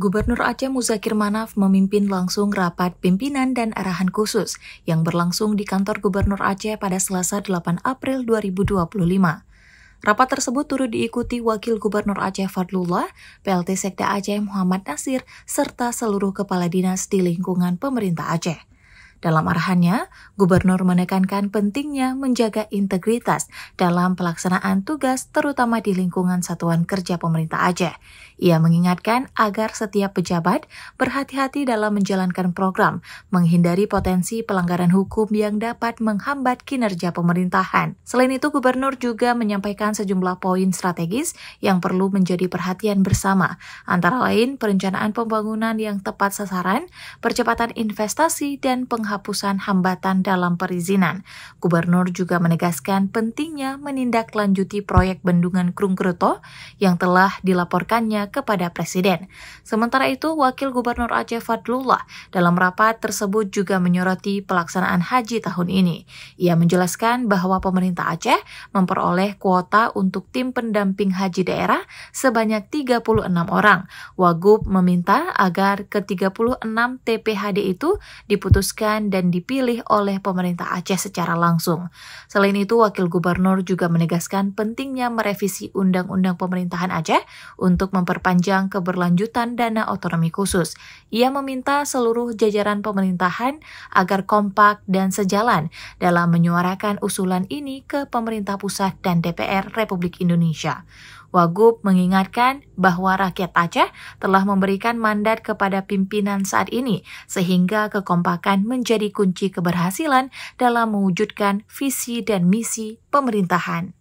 Gubernur Aceh Muzakir Manaf memimpin langsung rapat pimpinan dan arahan khusus yang berlangsung di kantor Gubernur Aceh pada Selasa 8 April 2025. Rapat tersebut turut diikuti Wakil Gubernur Aceh Fadlullah, PLT Sekda Aceh Muhammad Nasir, serta seluruh kepala dinas di lingkungan pemerintah Aceh. Dalam arahannya, Gubernur menekankan pentingnya menjaga integritas dalam pelaksanaan tugas terutama di lingkungan Satuan Kerja Pemerintah Aceh. Ia mengingatkan agar setiap pejabat berhati-hati dalam menjalankan program, menghindari potensi pelanggaran hukum yang dapat menghambat kinerja pemerintahan. Selain itu, Gubernur juga menyampaikan sejumlah poin strategis yang perlu menjadi perhatian bersama, antara lain perencanaan pembangunan yang tepat sasaran, percepatan investasi, dan penghapusan hambatan dalam perizinan. Gubernur juga menegaskan pentingnya menindaklanjuti proyek Bendungan Krungkeruto yang telah dilaporkannya kepada Presiden. Sementara itu, Wakil Gubernur Aceh Fadlullah dalam rapat tersebut juga menyoroti pelaksanaan haji tahun ini. Ia menjelaskan bahwa pemerintah Aceh memperoleh kuota untuk tim pendamping haji daerah sebanyak 36 orang. Wagub meminta agar ke-36 TPHD itu diputuskan dan dipilih oleh pemerintah Aceh secara langsung. Selain itu, Wakil Gubernur juga menegaskan pentingnya merevisi Undang-Undang Pemerintahan Aceh untuk memperpanjang keberlanjutan dana otonomi khusus. Ia meminta seluruh jajaran pemerintahan agar kompak dan sejalan dalam menyuarakan usulan ini ke pemerintah pusat dan DPR Republik Indonesia. Wagub mengingatkan bahwa rakyat Aceh telah memberikan mandat kepada pimpinan saat ini, sehingga kekompakan menjadi kunci keberhasilan dalam mewujudkan visi dan misi pemerintahan.